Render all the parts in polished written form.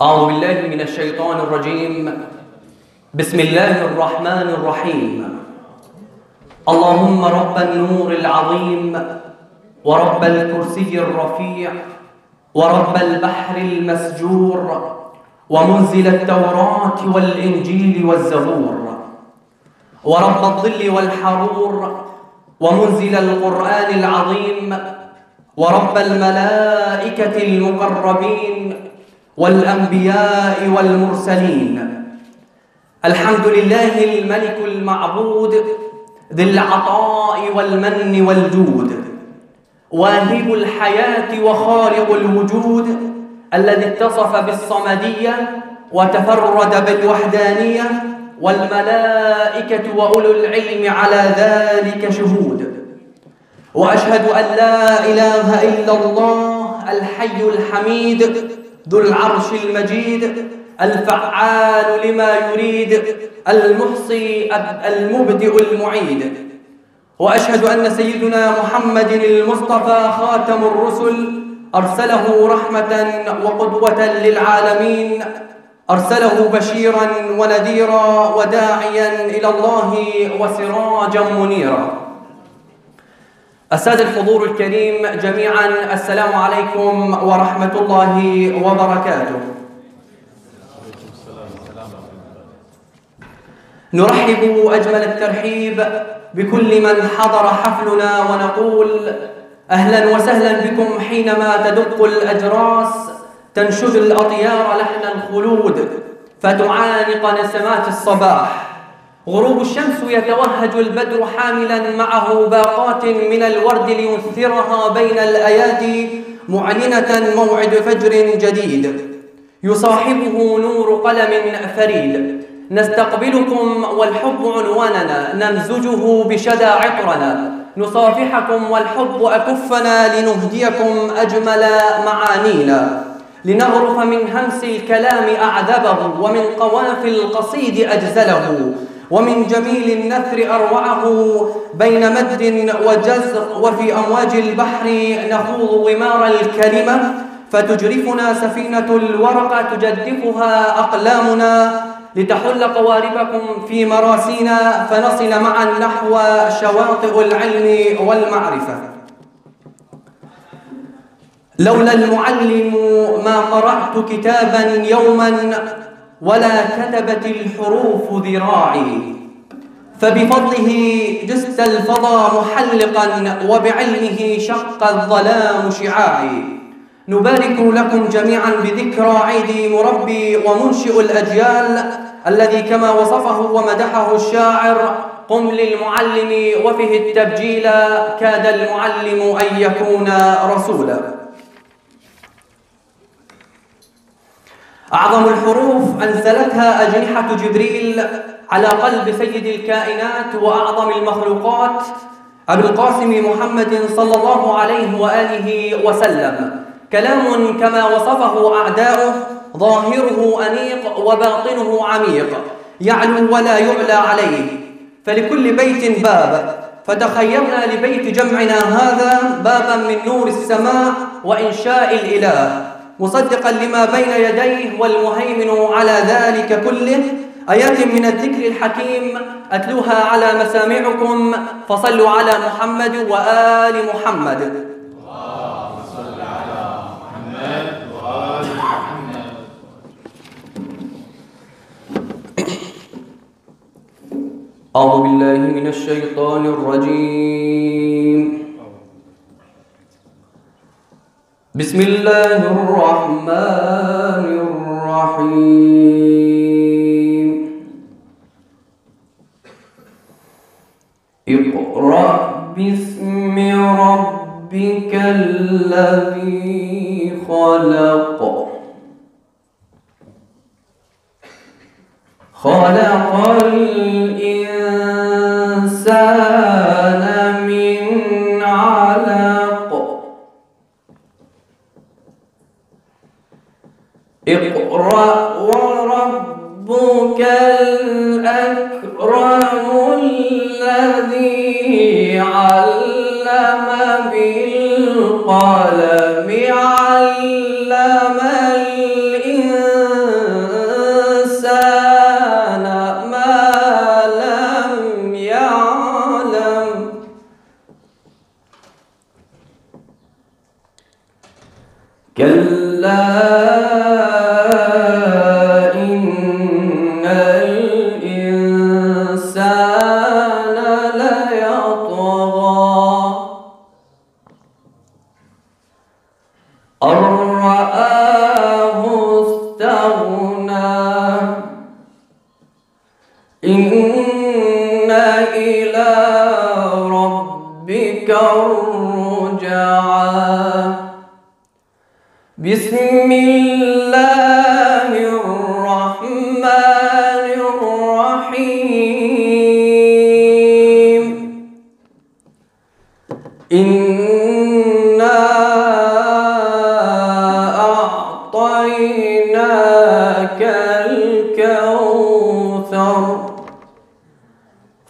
أعوذ بالله من الشيطان الرجيم. بسم الله الرحمن الرحيم. اللهم رب النور العظيم، ورب الكرسي الرفيع، ورب البحر المسجور، ومنزل التوراة والإنجيل والزبور، ورب الظل والحرور، ومنزل القرآن العظيم، ورب الملائكة المقربين والأنبياء والمرسلين. الحمد لله الملك المعبود ذي العطاء والمن والجود، واهب الحياة وخالق الوجود، الذي اتصف بالصمدية وتفرد بالوحدانية، والملائكة وأولو العلم على ذلك شهود. وأشهد أن لا إله إلا الله الحي الحميد ذو العرش المجيد، الفعال لما يريد، المحصي المبدئ المعيد. وأشهد أن سيدنا محمد المصطفى خاتم الرسل أرسله رحمة وقدوة للعالمين، أرسله بشيرا ونذيرا وداعيا إلى الله وسراجا منيرا. السادة الحضور الكريم جميعا، السلام عليكم ورحمة الله وبركاته. نرحب أجمل الترحيب بكل من حضر حفلنا ونقول أهلا وسهلا بكم حينما تدق الأجراس تنشد الأطيار لحن الخلود فتعانق نسمات الصباح. غروب الشمس يتوهج البدر حاملا معه باقات من الورد لينثرها بين الآيات معلنة موعد فجر جديد يصاحبه نور قلم فريد. نستقبلكم والحب عنواننا، نمزجه بشدى عطرنا، نصافحكم والحب أكفنا لنهديكم أجمل معانينا، لنغرف من همس الكلام أعذبه، ومن قوافي القصيد أجزله، ومن جميل النثر أروعه، بين مد وجزر وفي أمواج البحر نخوض غمار الكلمة، فتجرفنا سفينة الورقة تجدفها أقلامنا، لتحل قواربكم في مراسينا فنصل معا نحو شواطئ العلم والمعرفة. لولا المعلم ما قرأت كتابا يوما، ولا كتبت الحروف ذراعي، فبفضله جست الفضا محلقا، وبعلمه شق الظلام شعاعي. نبارك لكم جميعا بذكرى عيد مربي ومنشئ الأجيال، الذي كما وصفه ومدحه الشاعر: قم للمعلم وفيه التبجيل، كاد المعلم أن يكون رسولا. أعظم الحروف أنزلتها أجنحة جبريل على قلب سيد الكائنات وأعظم المخلوقات أبي القاسم محمد صلى الله عليه وآله وسلم. كلام كما وصفه أعداؤه، ظاهره أنيق وباطنه عميق، يعلو ولا يعلى عليه، فلكل بيت باب، فتخيرنا لبيت جمعنا هذا بابا من نور السماء وإنشاء الإله، مصدقا لما بين يديه والمهيمن على ذلك كله. آيات من الذكر الحكيم أتلوها على مسامعكم، فصلوا على محمد وآل محمد. اللهم صل على محمد وآل محمد. أعوذ بالله من الشيطان الرجيم. بسم الله الرحمن الرحيم. اقرأ باسم ربك الذي خلق، خلق الإنسان من علق، اقرأ وربك الأكرم الذي علم بالقلم، علم الإنسان إن إلى ربك الرجعى. بسم الله الرحمن الرحيم. إنا أعطيناك الكوثر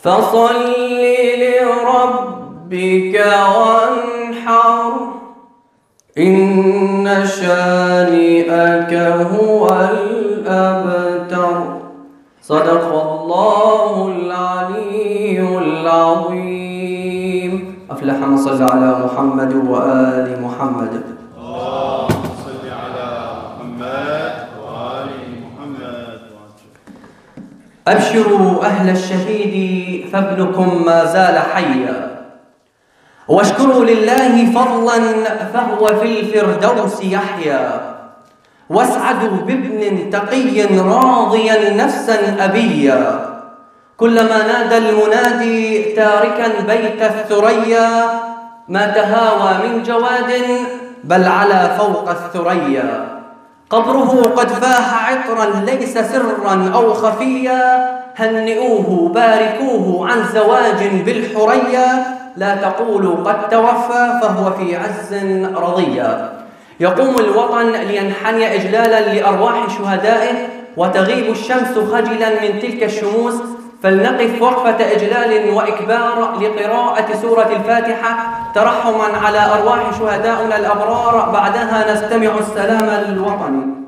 فصل لربك وانحر إن شانئك هو الأبتر. صدق الله العلي العظيم. أفلح من صلى على محمد وآل محمد. اللهم صل على محمد وآل محمد. أبشروا أهل الشهيد فابنكم ما زال حيا، واشكروا لله فضلا فهو في الفردوس يحيا، واسعدوا بابن تقي راضيا نفسا أبيا، كلما نادى المنادي تاركا بيت الثريا، ما تهاوى من جواد بل على فوق الثريا، قبره قد فاح عطرا ليس سرا أو خفيا، هنئوه باركوه عن زواج بالحريا، لا تقولوا قد توفى فهو في عز رضيا. يقوم الوطن لينحني إجلالا لأرواح شهدائه، وتغيب الشمس خجلا من تلك الشموس، فلنقف وقفة إجلال وإكبار لقراءة سورة الفاتحة ترحما على أرواح شهدائنا الأبرار، بعدها نستمع السلام الوطني.